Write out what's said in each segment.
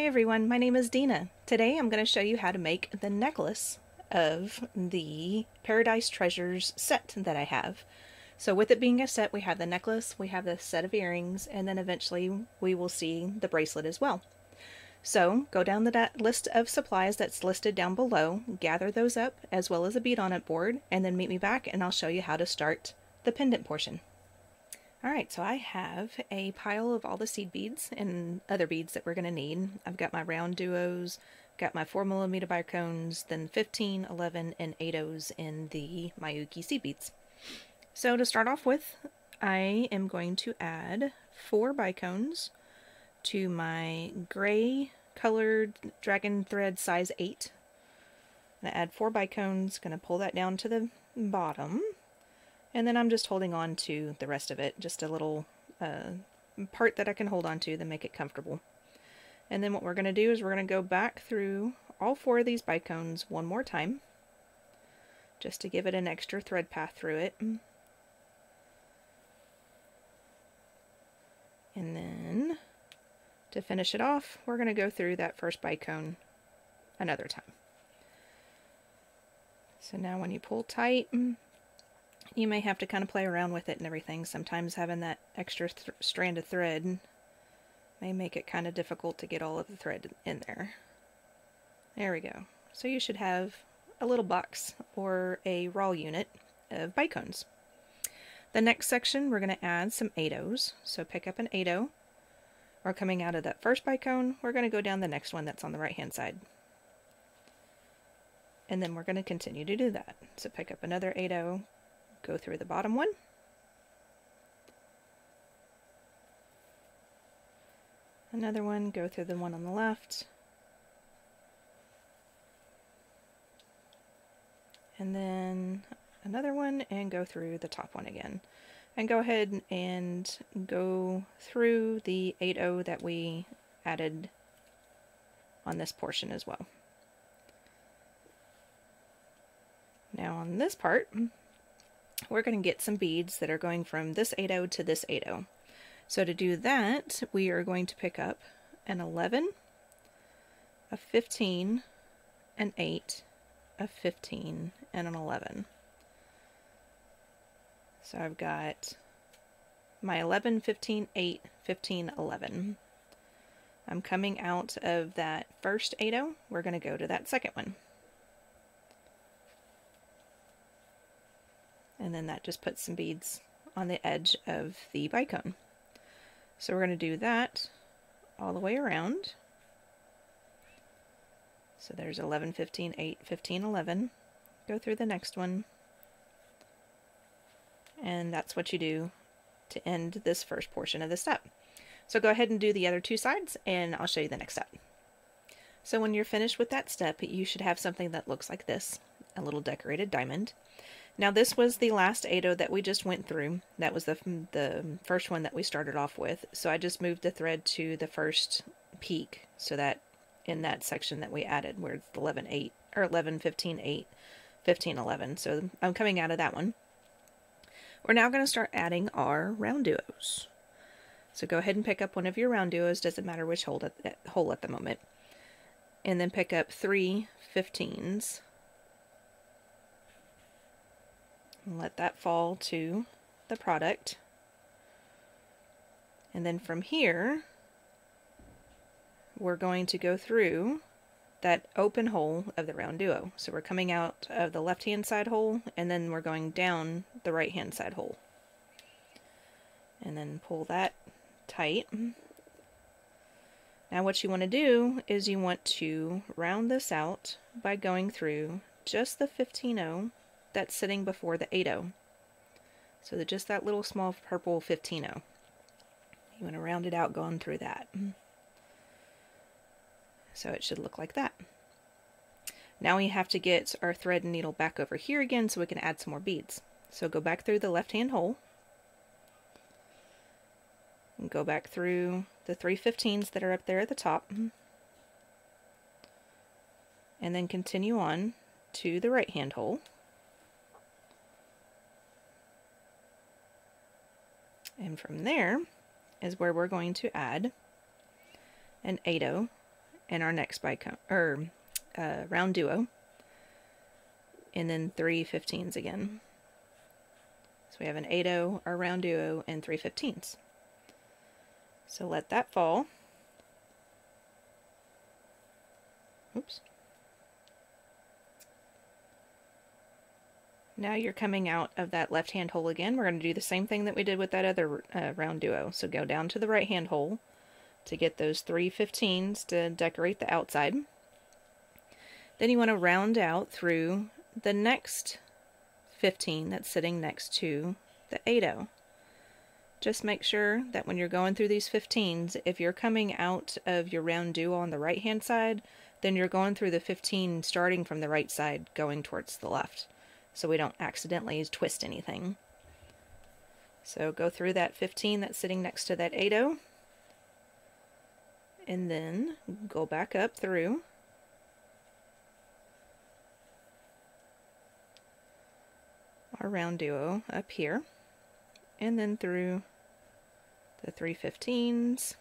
Hi everyone, my name is Dina. Today I'm going to show you how to make the necklace of the Paradise Treasures set that I have. So with it being a set, we have the necklace, we have the set of earrings, and then eventually we will see the bracelet as well. So go down the list of supplies that's listed down below, gather those up as well as a bead on it board, and then meet me back and I'll show you how to start the pendant portion. Alright, so I have a pile of all the seed beads and other beads that we're going to need. I've got my round duos, got my 4mm bicones, then 15, 11, and 8/0s in the Miyuki seed beads. So to start off with, I am going to add 4 bicones to my gray colored dragon thread size 8. I'm going to add 4 bicones, going to pull that down to the bottom. And then I'm just holding on to the rest of it, just a little part that I can hold on to make it comfortable. And then what we're going to do is we're going to go back through all 4 of these bicones one more time, just to give it an extra thread path through it. And then to finish it off, we're going to go through that first bicone another time. So now when you pull tight, you may have to kind of play around with it and everything. Sometimes having that extra strand of thread may make it kind of difficult to get all of the thread in there. There we go. So you should have a little box or a raw unit of bicones. The next section we're going to add some 8/0s. So pick up an 8/0. Or coming out of that first bicone, we're going to go down the next one that's on the right hand side. And then we're going to continue to do that. So pick up another 8/0. Go through the bottom one, another one, go through the one on the left, and then another one and go through the top one again. And go ahead and go through the 8/0 that we added on this portion as well. Now on this part, we're going to get some beads that are going from this 8/0 to this 8/0. So to do that, we are going to pick up an 11, a 15, an 8, a 15, and an 11. So I've got my 11, 15, 8, 15, 11. I'm coming out of that first 8/0. We're going to go to that second one. And then that just puts some beads on the edge of the bicone. So we're going to do that all the way around. So there's 11, 15, 8, 15, 11. Go through the next one. And that's what you do to end this first portion of the step. So go ahead and do the other 2 sides and I'll show you the next step. So when you're finished with that step, you should have something that looks like this, a little decorated diamond. Now this was the last 8/0 that we just went through. That was the first one that we started off with. So I just moved the thread to the first peak so that in that section that we added where it's 11, 8, or 11, 15, 8, 15, 11. So I'm coming out of that one. We're now going to start adding our round duos. So go ahead and pick up one of your round duos, doesn't matter which hole at the moment. And then pick up 3 15s. And let that fall to the product. And then from here, we're going to go through that open hole of the round duo. So we're coming out of the left hand side hole and then we're going down the right hand side hole. And then pull that tight. Now what you want to do is you want to round this out by going through just the 15/0 that's sitting before the 8/0. So just that little small purple 15/0. You want to round it out going through that. So it should look like that. Now we have to get our thread and needle back over here again so we can add some more beads. So go back through the left hand hole. And go back through the 3 15s that are up there at the top. And then continue on to the right hand hole. And from there is where we're going to add an 8/0 in our next bicone, or round duo, and then 3 15s again. So we have an 8-0, our round duo, and 3 15s. So let that fall. Oops. Now you're coming out of that left-hand hole again. We're going to do the same thing that we did with that other round duo. So go down to the right-hand hole to get those 3 15s to decorate the outside. Then you want to round out through the next 15 that's sitting next to the 8-0. Just make sure that when you're going through these 15s, if you're coming out of your round duo on the right-hand side, then you're going through the 15 starting from the right side going towards the left, so we don't accidentally twist anything. So go through that 15 that's sitting next to that 8-0, and then go back up through our round duo up here, and then through the 3 15s.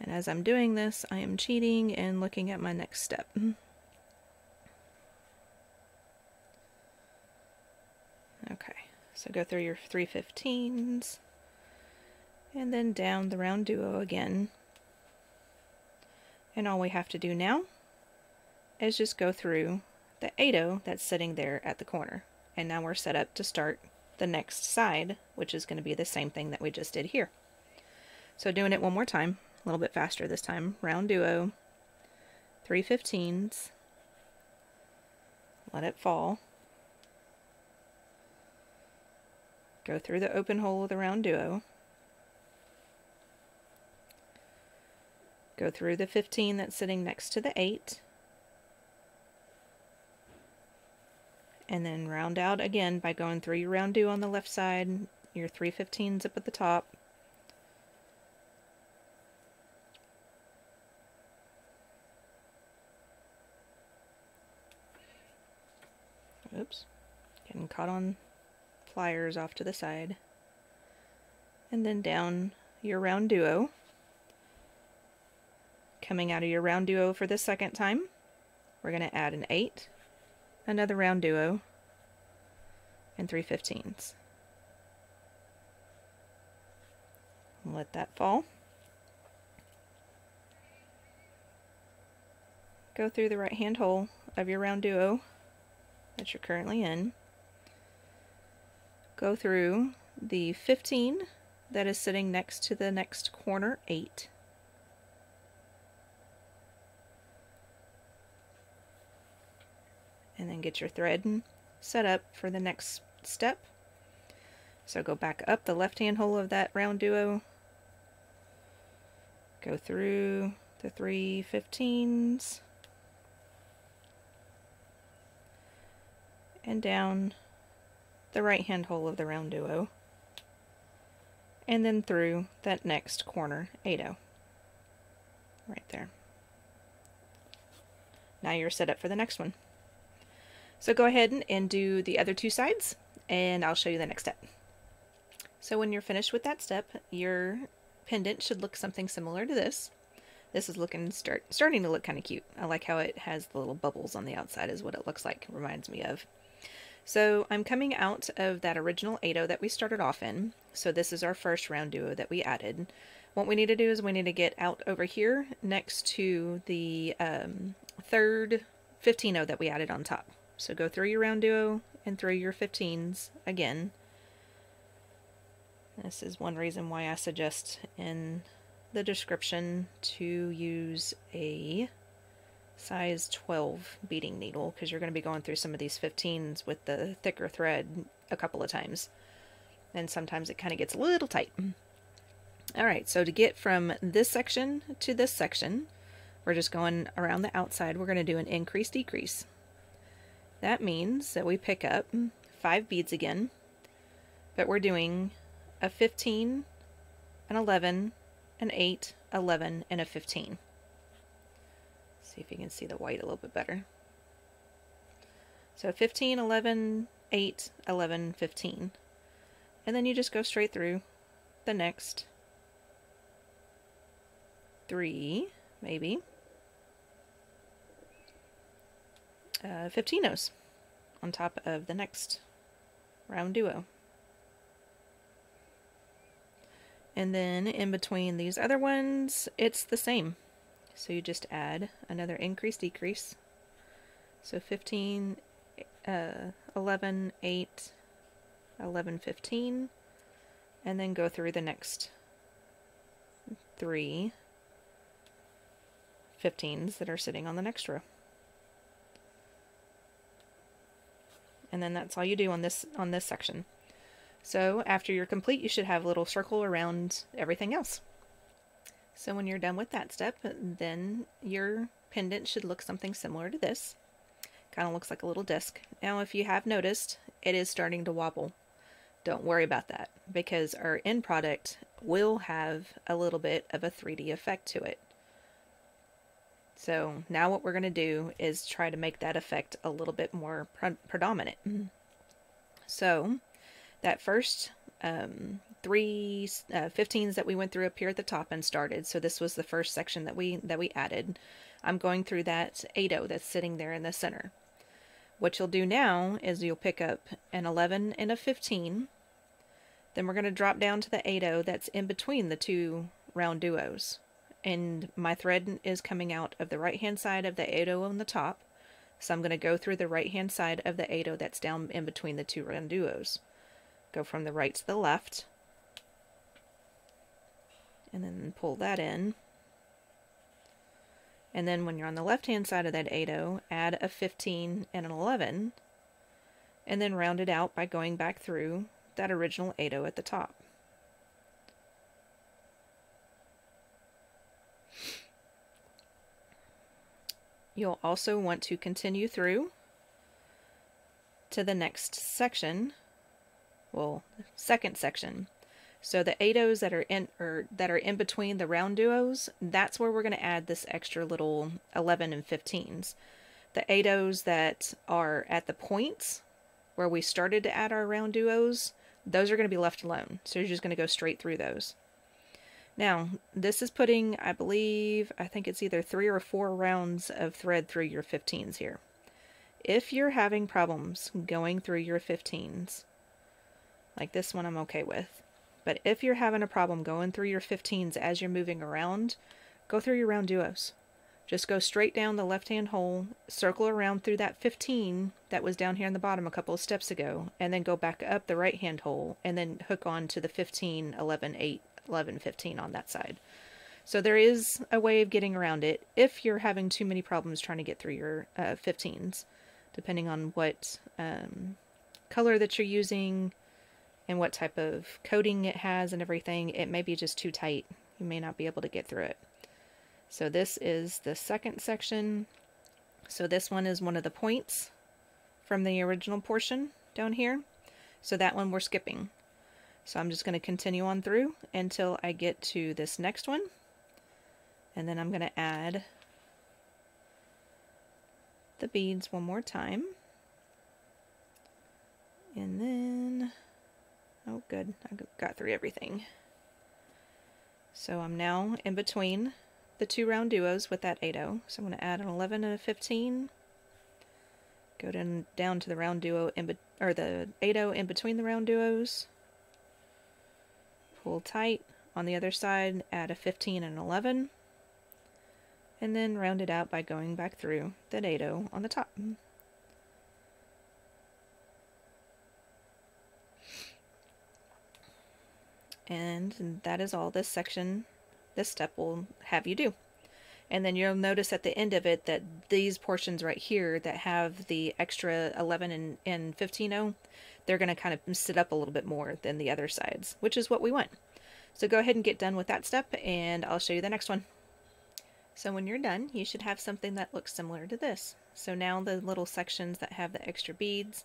And as I'm doing this, I am cheating and looking at my next step. Okay, so go through your 3 15s, and then down the round duo again. And all we have to do now is just go through the 8-0 that's sitting there at the corner. And now we're set up to start the next side, which is going to be the same thing that we just did here. So doing it one more time, a little bit faster this time. Round duo, 3 15s, let it fall, go through the open hole of the round duo, go through the 15 that's sitting next to the 8, and then round out again by going through your round duo on the left side, your 3 15s up at the top, oops, getting caught on pliers off to the side, and then down your round duo. Coming out of your round duo for the second time, we're going to add an 8, another round duo, and 3 15s. Let that fall. Go through the right hand hole of your round duo that you're currently in. Go through the 15 that is sitting next to the next corner 8. And then get your thread set up for the next step. So go back up the left hand hole of that round duo, go through the 3 15s, and down the right hand hole of the round duo, and then through that next corner 8-0 right there. Now you're set up for the next one. So go ahead and do the other 2 sides, and I'll show you the next step. So when you're finished with that step, your pendant should look something similar to this. This is looking starting to look kind of cute. I like how it has the little bubbles on the outside is what it looks like. It reminds me of. So I'm coming out of that original 8-0 that we started off in. So this is our first round duo that we added. What we need to do is we need to get out over here next to the third 15-0 that we added on top. So go through your round duo and through your 15s again. This is one reason why I suggest in the description to use a size 12 beading needle, because you're going to be going through some of these 15s with the thicker thread a couple of times, and sometimes it kind of gets a little tight. Alright, so to get from this section to this section, we're just going around the outside. We're going to do an increase decrease. That means that we pick up 5 beads again, but we're doing a 15, an 11, an 8, 11, and a 15. See if you can see the white a little bit better. So 15, 11, 8, 11, 15. And then you just go straight through the next 3 maybe 15 O's on top of the next round duo. And then in between these other ones, it's the same. So you just add another increase, decrease. So 15, 11, 8, 11, 15, and then go through the next 3 15s that are sitting on the next row. And then that's all you do on this section. So after you're complete, you should have a little circle around everything else. So when you're done with that step, then your pendant should look something similar to this. Kind of looks like a little disc. Now if you have noticed, it is starting to wobble. Don't worry about that, because our end product will have a little bit of a 3D effect to it. So now what we're going to do is try to make that effect a little bit more predominant. So that first 3 15s that we went through up here at the top and started, so this was the first section that we added. I'm going through that 8-0 that's sitting there in the center. What you'll do now is you'll pick up an 11 and a 15. Then we're going to drop down to the 8-0 that's in between the two round duos. And my thread is coming out of the right hand side of the 8-0 on the top. So I'm going to go through the right hand side of the 8-0 that's down in between the two round duos. Go from the right to the left. And then pull that in. And then when you're on the left hand side of that 8-0, add a 15 and an 11. And then round it out by going back through that original 8-0 at the top. You'll also want to continue through to the next section, well, second section. So the 8-0s that are in between the round duos, that's where we're going to add this extra little 11 and 15s. The 8-0s that are at the points where we started to add our round duos, those are going to be left alone. So you're just going to go straight through those. Now, this is putting, I think it's either 3 or 4 rounds of thread through your 15s here. If you're having problems going through your 15s, like this one I'm okay with, but if you're having a problem going through your 15s as you're moving around, go through your round duos. Just go straight down the left-hand hole, circle around through that 15 that was down here in the bottom a couple of steps ago, and then go back up the right-hand hole, and then hook on to the 15, 11, 8, 11, 15 on that side. So there is a way of getting around it if you're having too many problems trying to get through your 15s, depending on what color that you're using and what type of coating it has and everything. It may be just too tight. You may not be able to get through it. So this is the second section. So this one is one of the points from the original portion down here. So that one we're skipping. So I'm just going to continue on through until I get to this next one. And then I'm going to add the beads one more time. And then, oh good, I got through everything. So I'm now in between the two round duos with that 8-0. So I'm going to add an 11 and a 15. Go down to the round duo, or the 8-0 in between the round duos. Pull tight. On the other side, add a 15 and an 11. And then round it out by going back through that 8-0 on the top. And that is all this section, this step will have you do. And then you'll notice at the end of it that these portions right here that have the extra 11 and 15-0, they're going to kind of sit up a little bit more than the other sides, which is what we want. So go ahead and get done with that step, and I'll show you the next one. So when you're done, you should have something that looks similar to this. So now the little sections that have the extra beads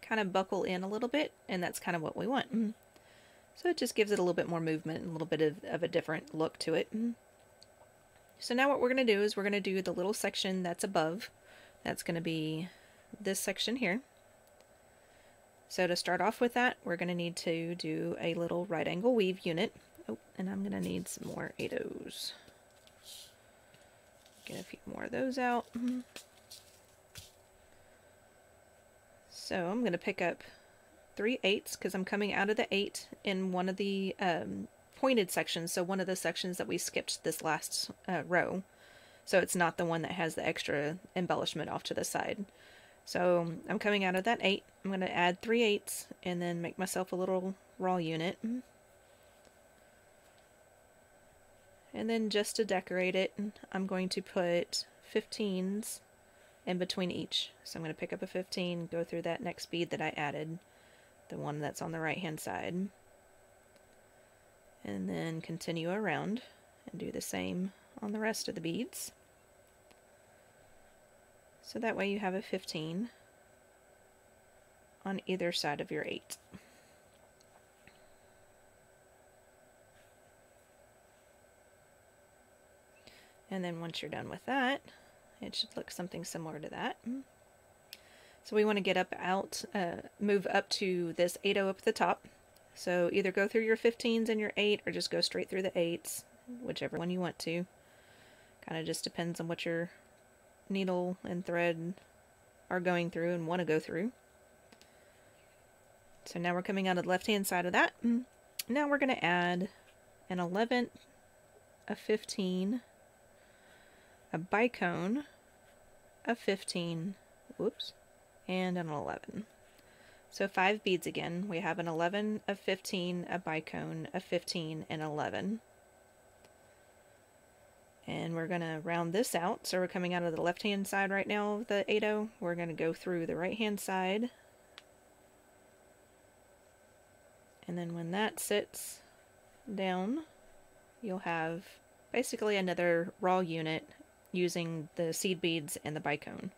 kind of buckle in a little bit, and that's kind of what we want. So it just gives it a little bit more movement and a little bit of a different look to it. So now what we're going to do is we're going to do the little section that's above. That's going to be this section here. So to start off with that, we're going to need to do a little right angle weave unit. Oh, and I'm going to need some more 8-0s. Get a few more of those out. So I'm going to pick up 3/8 because I'm coming out of the 8 in one of the pointed sections, so one of the sections that we skipped this last row. So it's not the one that has the extra embellishment off to the side. So I'm coming out of that 8. I'm going to add 3/8 and then make myself a little raw unit. And then just to decorate it, I'm going to put 15s in between each. So I'm going to pick up a 15, go through that next bead that I added, the one that's on the right hand side, and then continue around and do the same on the rest of the beads. So that way you have a 15 on either side of your 8. And then once you're done with that, it should look something similar to that. So we want to get move up to this 8/0 up at the top. So either go through your 15s and your 8 or just go straight through the 8s, whichever one you want to. Kind of just depends on what your needle and thread are going through and want to go through. So now we're coming out of the left hand side of that. Now we're going to add an 11, a 15, a bicone, a 15, whoops, and an 11. So 5 beads again. We have an 11, a 15, a bicone, a 15, and 11. And we're going to round this out. So we're coming out of the left hand side right now of the 8/0. We're going to go through the right hand side. And then when that sits down, you'll have basically another raw unit using the seed beads and the bicone.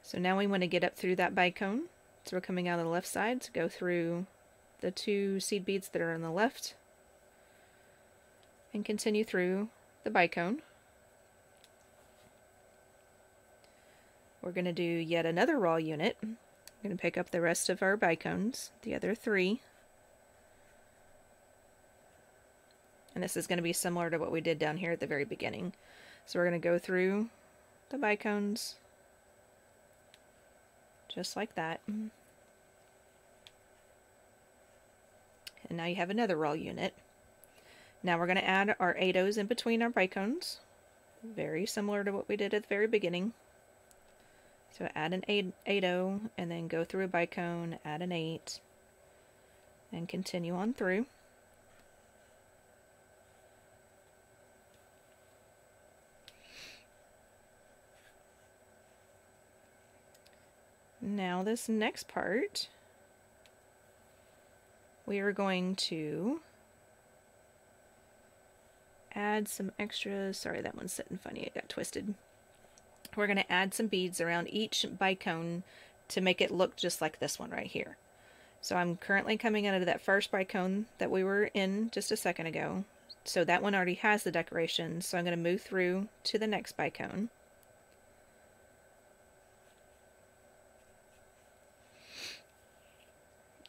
So now we want to get up through that bicone. So we're coming out of the left side to go through the 2 seed beads that are on the left and continue through the bicone. We're going to do yet another raw unit. I'm going to pick up the rest of our bicones, the other 3. And this is going to be similar to what we did down here at the very beginning. So we're going to go through the bicones just like that. And now you have another raw unit. Now we're going to add our 8/0s in between our bicones. Very similar to what we did at the very beginning. So add an 8/0 and then go through a bicone, add an 8, and continue on through. Now this next part, we are going to add some extras. Sorry, that one's sitting funny, it got twisted. We're going to add some beads around each bicone to make it look just like this one right here. So I'm currently coming out of that first bicone that we were in just a second ago. So that one already has the decoration, so I'm going to move through to the next bicone.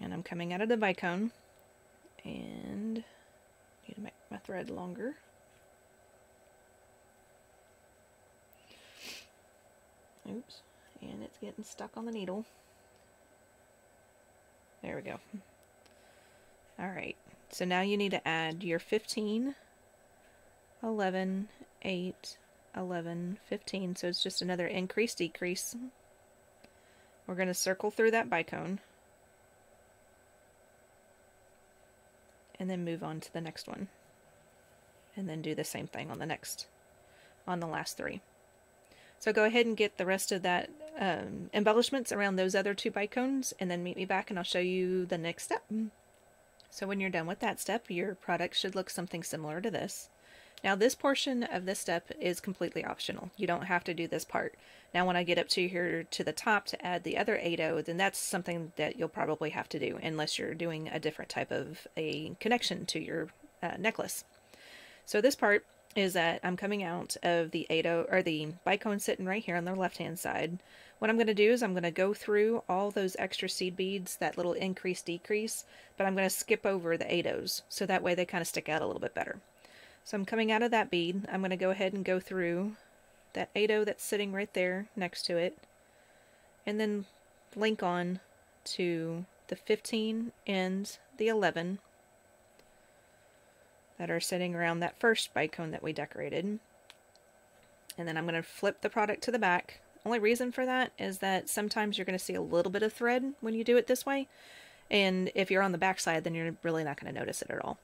And I'm coming out of the bicone and need to make my thread longer. Oops, and it's getting stuck on the needle. There we go. Alright, so now you need to add your 15, 11, 8, 11, 15, so it's just another increase, decrease. We're going to circle through that bicone and then move on to the next one. And then do the same thing on the last 3. So go ahead and get the rest of that embellishments around those other 2 bicones and then meet me back and I'll show you the next step. So when you're done with that step, your product should look something similar to this. Now this portion of this step is completely optional. You don't have to do this part. Now when I get up to here to the top to add the other 8/0, then that's something that you'll probably have to do unless you're doing a different type of a connection to your necklace. So this part is that I'm coming out of the 8/0 or the bicone sitting right here on the left hand side. What I'm going to do is I'm going to go through all those extra seed beads, that little increase decrease, but I'm going to skip over the 8/0s so that way they kind of stick out a little bit better. So I'm coming out of that bead. I'm going to go ahead and go through that 8/0 that's sitting right there next to it, and then link on to the 15 and the 11 that are sitting around that first bicone that we decorated. And then I'm going to flip the product to the back. Only reason for that is that sometimes you're going to see a little bit of thread when you do it this way, and if you're on the back side, then you're really not going to notice it at all.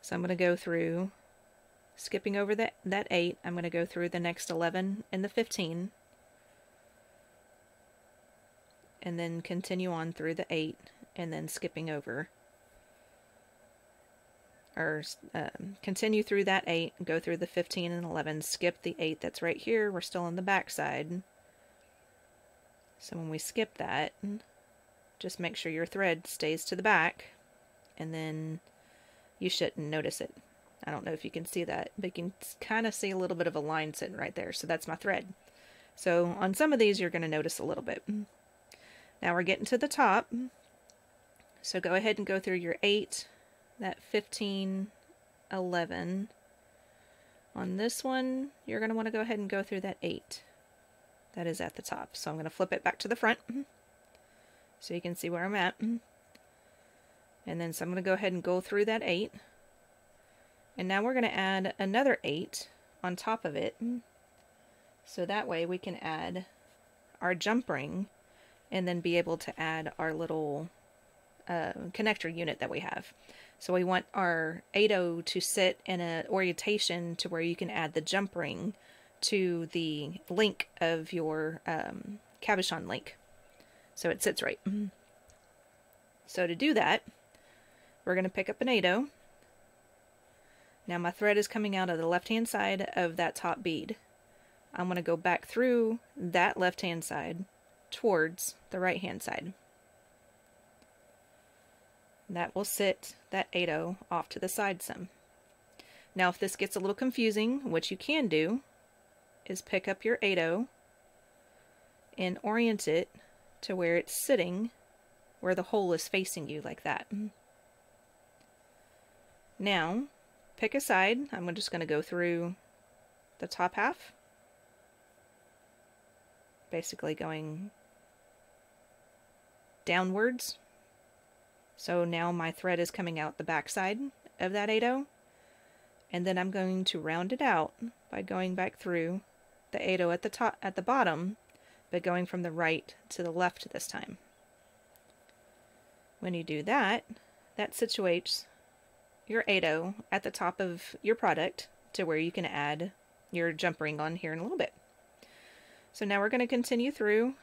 So I'm going to go through, skipping over that 8, I'm going to go through the next 11 and the 15, and then continue on through the 8, and then skipping over, or continue through that 8, go through the 15 and 11, skip the 8 that's right here, we're still on the back side. So when we skip that, just make sure your thread stays to the back, and then you shouldn't notice it. I don't know if you can see that, but you can kind of see a little bit of a line sitting right there, so that's my thread. So on some of these you're going to notice a little bit. Now we're getting to the top, so go ahead and go through your 8, that 15, 11. On this one, you're going to want to go ahead and go through that 8. That is at the top. So I'm going to flip it back to the front so you can see where I'm at. And then so I'm going to go ahead and go through that 8. And now we're going to add another 8 on top of it. So that way we can add our jump ring and then be able to add our little connector unit that we have. So we want our 8/0 to sit in an orientation to where you can add the jump ring to the link of your cabochon link. So it sits right. So to do that, we're going to pick up an 8/0. Now my thread is coming out of the left hand side of that top bead. I'm going to go back through that left hand side towards the right hand side. That will sit that 8/0 off to the side some. Now if this gets a little confusing, what you can do is pick up your 8/0 and orient it to where it's sitting, where the hole is facing you, like that. Now pick a side. I'm just going to go through the top half, basically going downwards. So now my thread is coming out the back side of that 8/0, and then I'm going to round it out by going back through the 8/0 at the top, at the bottom, but going from the right to the left this time. When you do that, that situates your 8/0 at the top of your product to where you can add your jump ring on here in a little bit. So now we're going to continue through.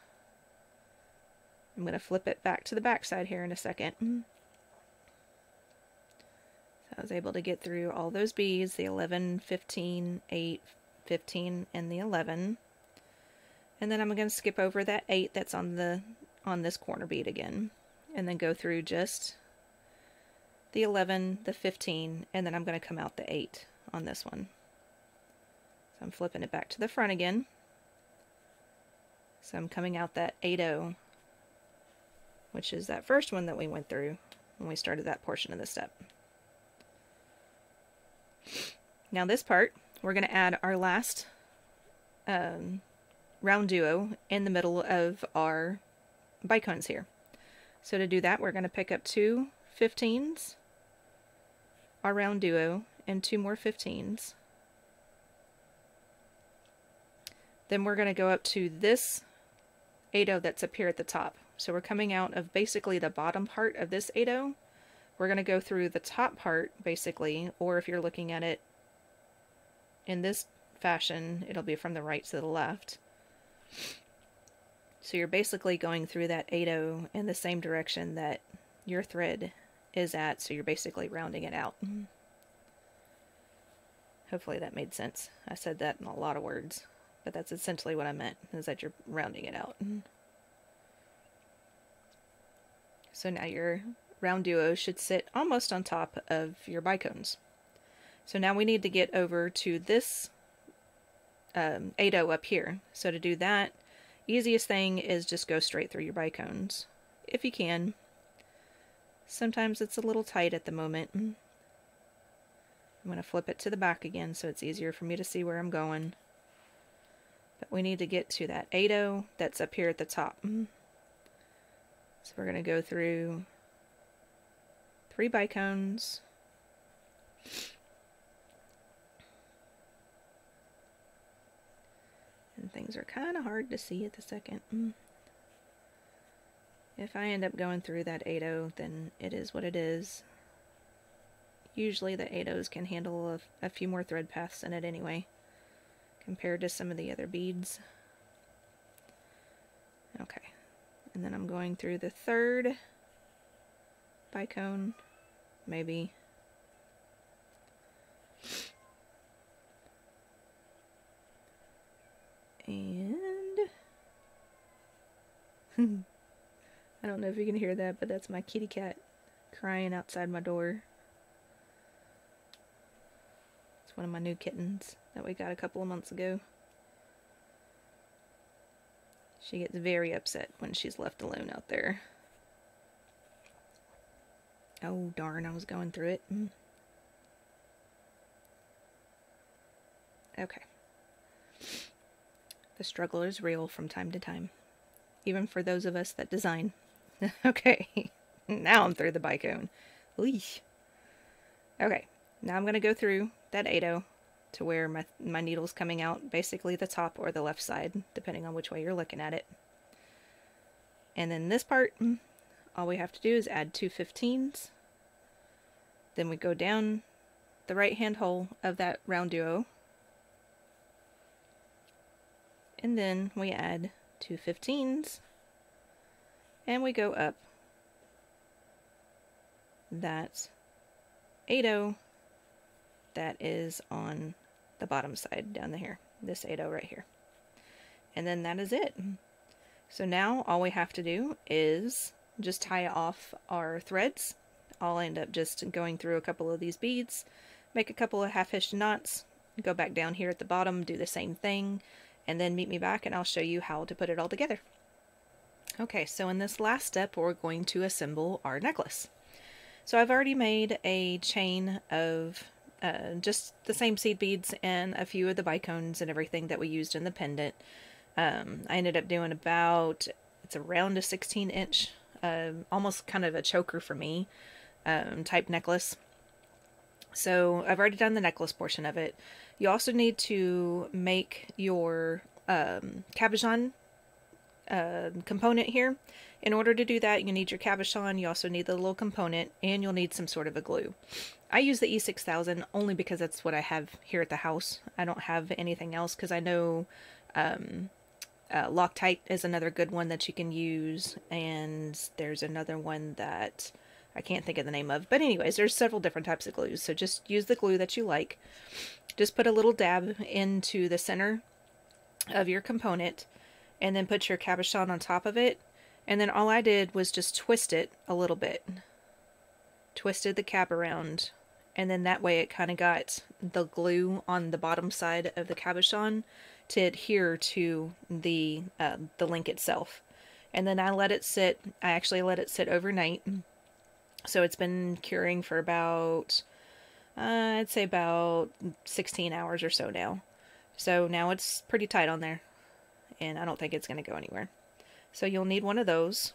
I'm going to flip it back to the back side here in a second. So I was able to get through all those beads, the 11, 15, 8, 15, and the 11. And then I'm going to skip over that 8 that's on this corner bead again, and then go through just the 11, the 15, and then I'm going to come out the 8 on this one. So I'm flipping it back to the front again. So I'm coming out that 8/0, which is that first one that we went through when we started that portion of the step. Now this part, we're going to add our last round duo in the middle of our bicones here. So to do that, we're going to pick up 2 15s, our round duo, and 2 more 15s. Then we're going to go up to this 8/0 that's up here at the top. So we're coming out of basically the bottom part of this 8/0. We're going to go through the top part basically, or if you're looking at it in this fashion, it'll be from the right to the left. So you're basically going through that 8/0 in the same direction that your thread is at, so you're basically rounding it out. Hopefully that made sense. I said that in a lot of words, but that's essentially what I meant, is that you're rounding it out. So now your round duo should sit almost on top of your bicones. So now we need to get over to this 8/0 up here. So to do that, easiest thing is just go straight through your bicones, if you can. Sometimes it's a little tight at the moment. I'm going to flip it to the back again so it's easier for me to see where I'm going. But we need to get to that 8-0 that's up here at the top. So we're going to go through 3 bicones. And things are kind of hard to see at the second. If I end up going through that 8-0, then it is what it is. Usually the 8-0s can handle a few more thread paths in it anyway, compared to some of the other beads. Okay, and then I'm going through the 3rd bicone, maybe. And I don't know if you can hear that, but that's my kitty cat crying outside my door. It's one of my new kittens that we got a couple of months ago. She gets very upset when she's left alone out there. Oh darn, I was going through it. Okay. The struggle is real from time to time, even for those of us that design. Okay, now I'm through the bicone. Eesh. Okay, now I'm going to go through that 8-0 to where my needle's coming out, basically the top or the left side, depending on which way you're looking at it. And then this part, all we have to do is add 2 15s. Then we go down the right hand hole of that round duo. And then we add 2 15s. And we go up that 8-0 that is on the bottom side down here, this 8-0 right here. And then that is it. So now all we have to do is just tie off our threads. I'll end up just going through a couple of these beads, make a couple of half-hitched knots, go back down here at the bottom, do the same thing, and then meet me back and I'll show you how to put it all together. Okay, so in this last step we're going to assemble our necklace. So I've already made a chain of just the same seed beads and a few of the bicones and everything that we used in the pendant. I ended up doing about, it's around a 16-inch, almost kind of a choker for me, type necklace. So I've already done the necklace portion of it. You also need to make your cabochon component here. In order to do that, you need your cabochon, you also need the little component, and you'll need some sort of a glue. I use the E6000 only because that's what I have here at the house. I don't have anything else because I know Loctite is another good one that you can use, and there's another one that I can't think of the name of. But anyways, there's several different types of glues, so just use the glue that you like. Just put a little dab into the center of your component, and then put your cabochon on top of it. And then all I did was just twist it a little bit. Twisted the cap around, and then that way it kind of got the glue on the bottom side of the cabochon to adhere to the link itself. And then I let it sit. I actually let it sit overnight. So it's been curing for about, I'd say about 16 hours or so now. So now it's pretty tight on there, and I don't think it's going to go anywhere. So you'll need one of those,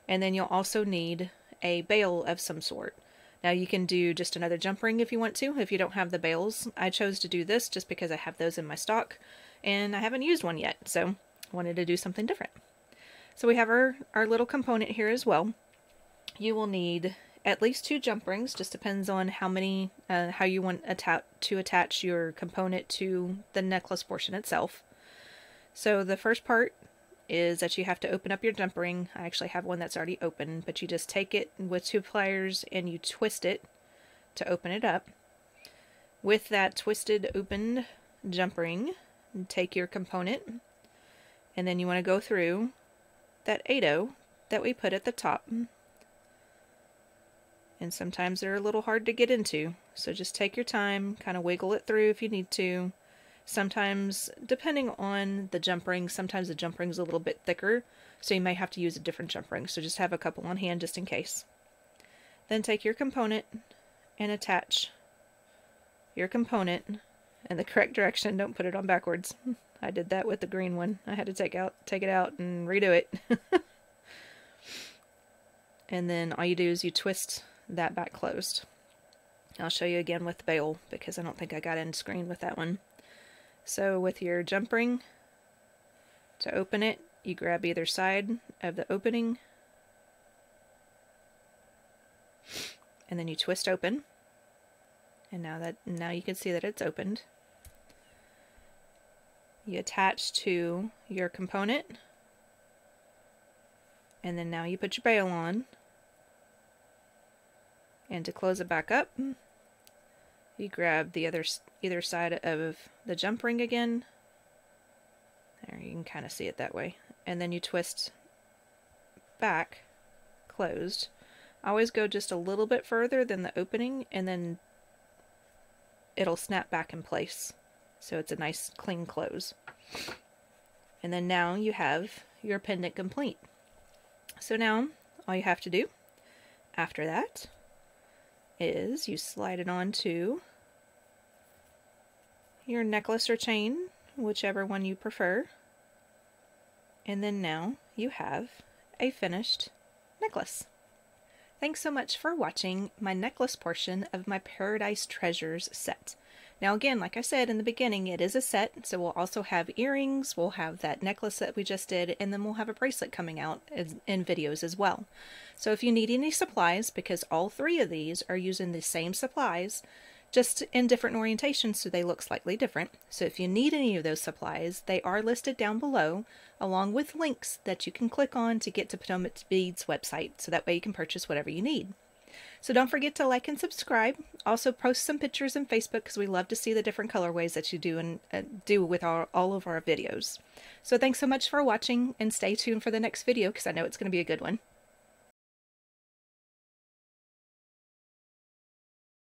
and then you'll also need a bail of some sort. Now you can do just another jump ring if you want to, if you don't have the bails. I chose to do this just because I have those in my stock, and I haven't used one yet, so I wanted to do something different. So we have our little component here as well. You will need at least 2 jump rings, just depends on how many, how you want to attach your component to the necklace portion itself. So the first part is that you have to open up your jump ring. I actually have one that's already open, but you just take it with 2 pliers and you twist it to open it up. With that twisted opened jump ring, take your component, and then you want to go through that 8-0 that we put at the top. And sometimes they're a little hard to get into, so just take your time, kind of wiggle it through if you need to. Sometimes, depending on the jump ring, sometimes the jump ring's a little bit thicker, so you may have to use a different jump ring, so just have a couple on hand just in case. Then take your component and attach your component in the correct direction. Don't put it on backwards. I did that with the green one. I had to take it out and redo it. And then all you do is you twist that back closed. I'll show you again with the bail because I don't think I got in screen with that one. So with your jump ring, to open it, you grab either side of the opening and then you twist open. And now you can see that it's opened. You attach to your component, and then now you put your bail on. And to close it back up, you grab the either side of the jump ring again. There, you can kind of see it that way. And then you twist back, closed. Always go just a little bit further than the opening, and then it'll snap back in place. So it's a nice clean close. And then now you have your pendant complete. So now all you have to do after that is you slide it onto your necklace or chain, whichever one you prefer. And then now you have a finished necklace. Thanks so much for watching my necklace portion of my Paradise Treasures set. Now again, like I said in the beginning, it is a set, so we'll also have earrings, we'll have that necklace that we just did, and then we'll have a bracelet coming out in videos as well. So if you need any supplies, because all three of these are using the same supplies, just in different orientations, so they look slightly different. So if you need any of those supplies, they are listed down below, along with links that you can click on to get to PotomacBeads website, so that way you can purchase whatever you need. So don't forget to like and subscribe. Also post some pictures on Facebook because we love to see the different colorways that you do with all of our videos. So thanks so much for watching, and stay tuned for the next video because I know it's going to be a good one.